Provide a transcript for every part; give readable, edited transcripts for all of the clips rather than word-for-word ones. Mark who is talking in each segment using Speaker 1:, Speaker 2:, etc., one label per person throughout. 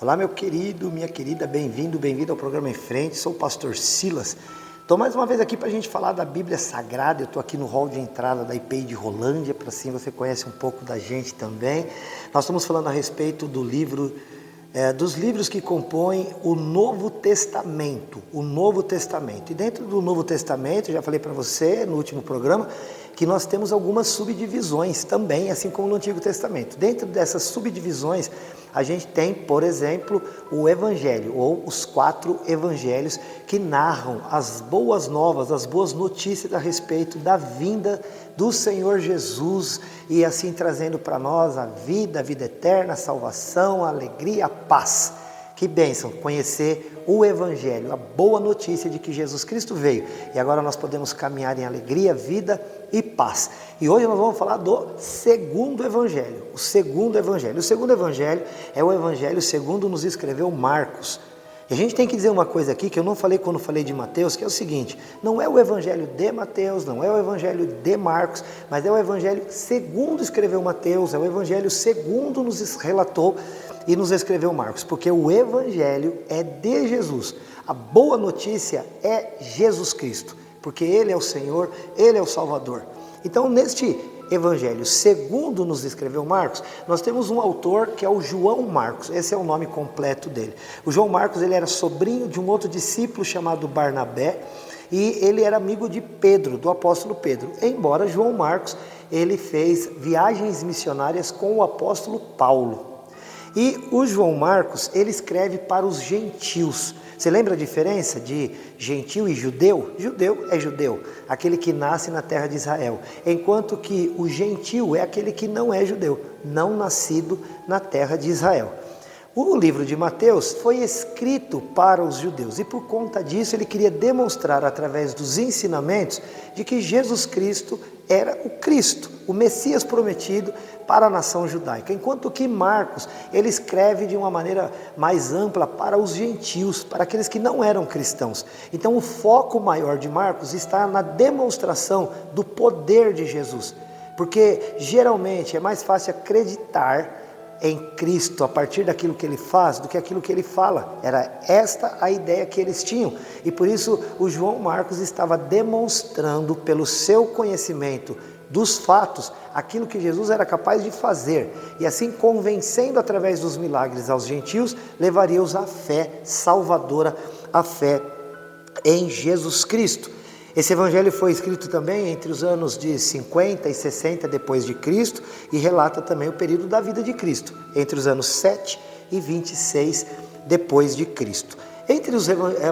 Speaker 1: Olá, meu querido, minha querida, bem-vindo ao programa Em Frente. Sou o pastor Silas. Estou mais uma vez aqui para a gente falar da Bíblia Sagrada. Eu estou aqui no hall de entrada da IPI de Rolândia, para assim você conhece um pouco da gente também. Nós estamos falando a respeito do livro, dos livros que compõem o Novo Testamento. O Novo Testamento. E dentro do Novo Testamento, eu já falei para você no último programa, que nós temos algumas subdivisões também, assim como no Antigo Testamento. Dentro dessas subdivisões, a gente tem, por exemplo, o Evangelho, ou os 4 Evangelhos que narram as boas novas, as boas notícias a respeito da vinda do Senhor Jesus e assim trazendo para nós a vida eterna, a salvação, a alegria, a paz. Que bênção conhecer o Evangelho, a boa notícia de que Jesus Cristo veio e agora nós podemos caminhar em alegria, vida e paz. E hoje nós vamos falar do segundo Evangelho, o segundo Evangelho. O segundo Evangelho é o Evangelho segundo nos escreveu Marcos. E a gente tem que dizer uma coisa aqui que eu não falei quando falei de Mateus, que é o seguinte: não é o Evangelho de Mateus, não é o Evangelho de Marcos, mas é o Evangelho segundo escreveu Mateus, é o Evangelho segundo nos relatou e nos escreveu Marcos, porque o Evangelho é de Jesus. A boa notícia é Jesus Cristo, porque Ele é o Senhor, Ele é o Salvador. Então, neste Evangelho segundo nos escreveu Marcos, nós temos um autor que é o João Marcos. Esse é o nome completo dele. O João Marcos, ele era sobrinho de um outro discípulo chamado Barnabé, e ele era amigo de Pedro, do apóstolo Pedro. Embora João Marcos, ele fez viagens missionárias com o apóstolo Paulo. E o João Marcos, ele escreve para os gentios. Você lembra a diferença de gentil e judeu? Judeu é judeu, aquele que nasce na terra de Israel. Enquanto que o gentil é aquele que não é judeu, não nascido na terra de Israel. O livro de Mateus foi escrito para os judeus e por conta disso ele queria demonstrar através dos ensinamentos de que Jesus Cristo era o Cristo, o Messias prometido para a nação judaica. Enquanto que Marcos, ele escreve de uma maneira mais ampla para os gentios, para aqueles que não eram cristãos. Então o foco maior de Marcos está na demonstração do poder de Jesus, porque geralmente é mais fácil acreditar em Cristo, a partir daquilo que Ele faz, do que aquilo que Ele fala. Era esta a ideia que eles tinham. E por isso o João Marcos estava demonstrando pelo seu conhecimento dos fatos, aquilo que Jesus era capaz de fazer. E assim convencendo através dos milagres aos gentios, levaria-os à fé salvadora, à fé em Jesus Cristo. Esse evangelho foi escrito também entre os anos de 50 e 60 depois de Cristo e relata também o período da vida de Cristo, entre os anos 7 e 26 depois de Cristo.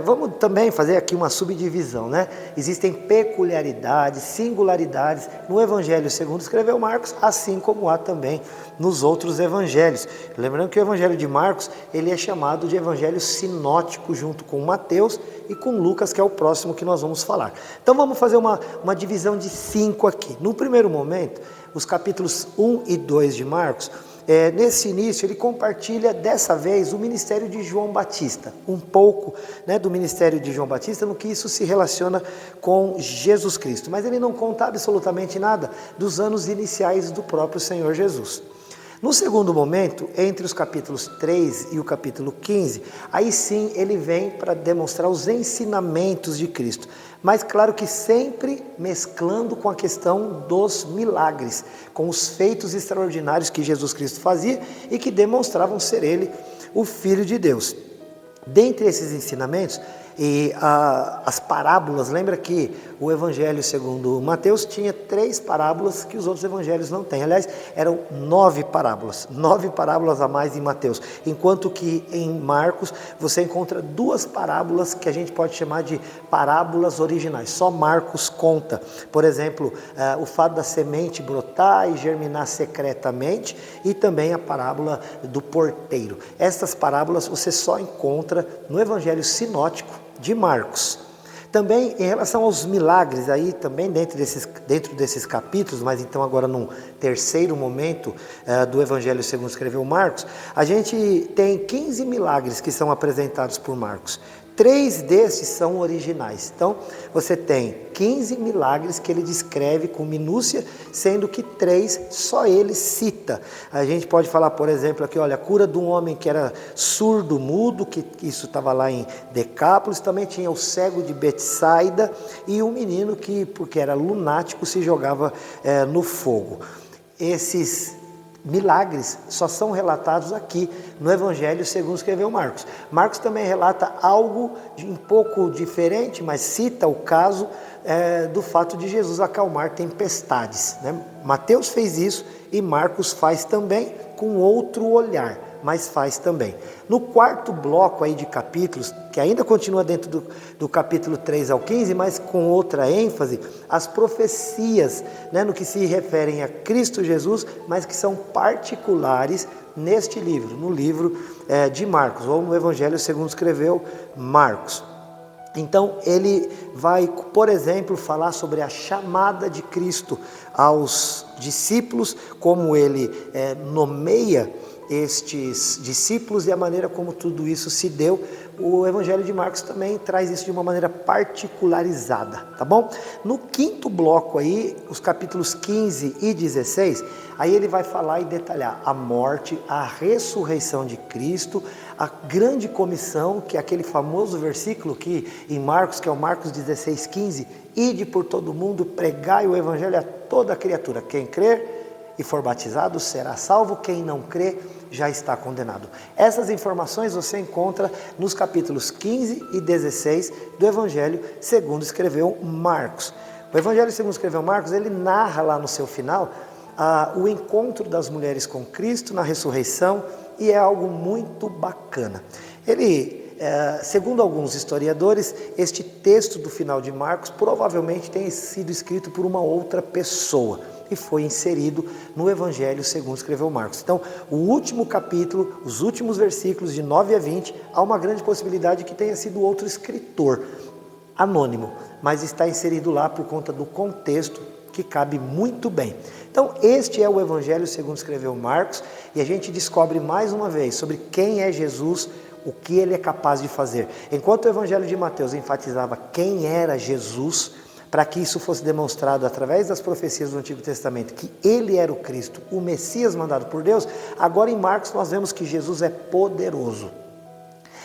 Speaker 1: Vamos também fazer aqui uma subdivisão, né? Existem peculiaridades, singularidades no Evangelho segundo escreveu Marcos, assim como há também nos outros evangelhos. Lembrando que o Evangelho de Marcos, ele é chamado de Evangelho sinótico junto com Mateus e com Lucas, que é o próximo que nós vamos falar. Então vamos fazer uma divisão de 5 aqui. No primeiro momento, os capítulos 1 e 2 de Marcos, nesse início ele compartilha dessa vez o ministério de João Batista, um pouco, né, do ministério de João Batista, no que isso se relaciona com Jesus Cristo, mas ele não conta absolutamente nada dos anos iniciais do próprio Senhor Jesus. No segundo momento, entre os capítulos 3 e o capítulo 15, aí sim ele vem para demonstrar os ensinamentos de Cristo. Mas claro que sempre mesclando com a questão dos milagres, com os feitos extraordinários que Jesus Cristo fazia e que demonstravam ser Ele o Filho de Deus. Dentre esses ensinamentos, as parábolas, lembra que o Evangelho segundo Mateus tinha 3 parábolas que os outros evangelhos não têm. Aliás, eram 9 parábolas a mais em Mateus, enquanto que em Marcos você encontra 2 parábolas que a gente pode chamar de parábolas originais, só Marcos conta. Por exemplo, o fato da semente brotar e germinar secretamente, e também a parábola do porteiro. Essas parábolas você só encontra no Evangelho sinótico de Marcos. Também em relação aos milagres, aí também dentro desses capítulos, mas então agora num terceiro momento do Evangelho segundo escreveu Marcos, a gente tem 15 milagres que são apresentados por Marcos. 3 desses são originais. Então, você tem 15 milagres que ele descreve com minúcia, sendo que 3 só ele cita. A gente pode falar, por exemplo, aqui, olha, a cura de um homem que era surdo, mudo, que isso estava lá em Decápolis. Também tinha o cego de Betsaida e um menino que, porque era lunático, se jogava no fogo. Esses milagres só são relatados aqui no Evangelho segundo escreveu Marcos. Marcos também relata algo um pouco diferente, mas cita o caso do fato de Jesus acalmar tempestades, né? Mateus fez isso e Marcos faz também com outro olhar, mas faz também. No quarto bloco aí de capítulos, que ainda continua dentro do capítulo 3 ao 15, mas com outra ênfase, as profecias, né, no que se referem a Cristo Jesus, mas que são particulares neste livro, no livro de Marcos, ou no Evangelho segundo escreveu Marcos. Então ele vai, por exemplo, falar sobre a chamada de Cristo aos discípulos, como ele nomeia estes discípulos e a maneira como tudo isso se deu. O Evangelho de Marcos também traz isso de uma maneira particularizada, tá bom? No quinto bloco aí, os capítulos 15 e 16, aí ele vai falar e detalhar a morte, a ressurreição de Cristo, a grande comissão, que é aquele famoso versículo que em Marcos, que é o Marcos 16, 15, ide por todo mundo, pregai o Evangelho a toda criatura, quem crer e for batizado será salvo, quem não crê já está condenado. Essas informações você encontra nos capítulos 15 e 16 do Evangelho segundo escreveu Marcos. O Evangelho segundo escreveu Marcos, ele narra lá no seu final o encontro das mulheres com Cristo na ressurreição, e é algo muito bacana. Ele, segundo alguns historiadores, este texto do final de Marcos provavelmente tenha sido escrito por uma outra pessoa e foi inserido no Evangelho segundo escreveu Marcos. Então, o último capítulo, os últimos versículos de 9 a 20, há uma grande possibilidade que tenha sido outro escritor, anônimo, mas está inserido lá por conta do contexto que cabe muito bem. Então, este é o Evangelho segundo escreveu Marcos, e a gente descobre mais uma vez sobre quem é Jesus, o que ele é capaz de fazer. Enquanto o Evangelho de Mateus enfatizava quem era Jesus, para que isso fosse demonstrado através das profecias do Antigo Testamento, que ele era o Cristo, o Messias mandado por Deus, agora em Marcos nós vemos que Jesus é poderoso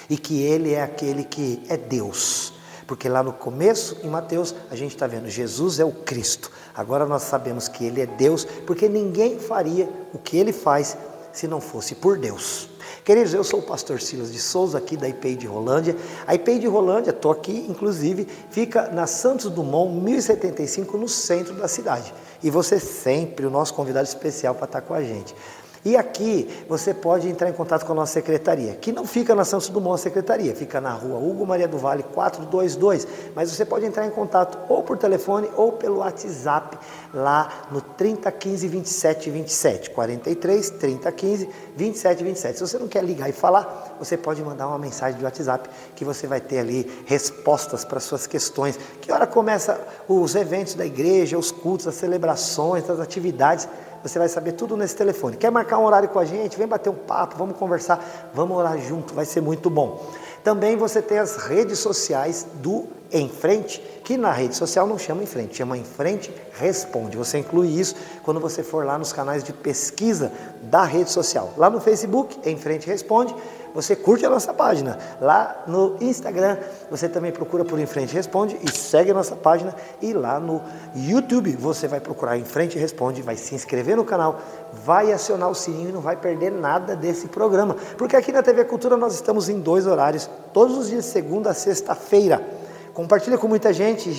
Speaker 1: e que ele é aquele que é Deus. Porque lá no começo, em Mateus, a gente está vendo, Jesus é o Cristo. Agora nós sabemos que ele é Deus, porque ninguém faria o que ele faz se não fosse por Deus. Queridos, eu sou o pastor Silas de Souza, aqui da IPEI de Rolândia. A IPEI de Rolândia, estou aqui, inclusive, fica na Santos Dumont, 1075, no centro da cidade. E você sempre, o nosso convidado especial para estar com a gente. E aqui você pode entrar em contato com a nossa secretaria, que não fica na Santos Dumont a secretaria, fica na rua Hugo Maria do Vale 422, mas você pode entrar em contato ou por telefone ou pelo WhatsApp, lá no 3015 2727, 43 3015 2727. Se você não quer ligar e falar, você pode mandar uma mensagem de WhatsApp, que você vai ter ali respostas para suas questões. Que hora começa os eventos da igreja, os cultos, as celebrações, as atividades? Você vai saber tudo nesse telefone. Quer marcar um horário com a gente? Vem bater um papo, vamos conversar, vamos orar junto, vai ser muito bom. Também você tem as redes sociais do Em Frente, que na rede social não chama Em Frente, chama Em Frente Responde. Você inclui isso quando você for lá nos canais de pesquisa da rede social. Lá no Facebook, Em Frente Responde, você curte a nossa página. Lá no Instagram, você também procura por Em Frente Responde e segue a nossa página. E lá no YouTube, você vai procurar Em Frente Responde, vai se inscrever no canal, vai acionar o sininho e não vai perder nada desse programa. Porque aqui na TV Cultura nós estamos em 2 horários, todos os dias, segunda a sexta-feira. Compartilha com muita gente,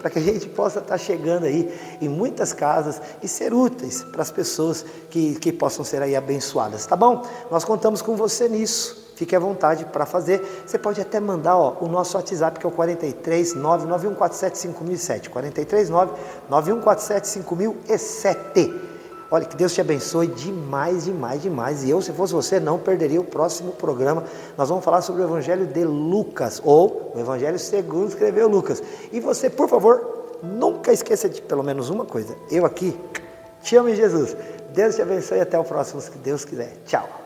Speaker 1: para que a gente possa estar chegando aí em muitas casas e ser úteis para as pessoas que possam ser aí abençoadas, tá bom? Nós contamos com você nisso, fique à vontade para fazer. Você pode até mandar o nosso WhatsApp, que é o 439-9147-5007, 439-9147-5007. Olha, que Deus te abençoe demais, demais, demais. E eu, se fosse você, não perderia o próximo programa. Nós vamos falar sobre o Evangelho de Lucas, ou o Evangelho segundo escreveu Lucas. E você, por favor, nunca esqueça de pelo menos uma coisa. Eu aqui te amo em Jesus. Deus te abençoe e até o próximo, se Deus quiser. Tchau.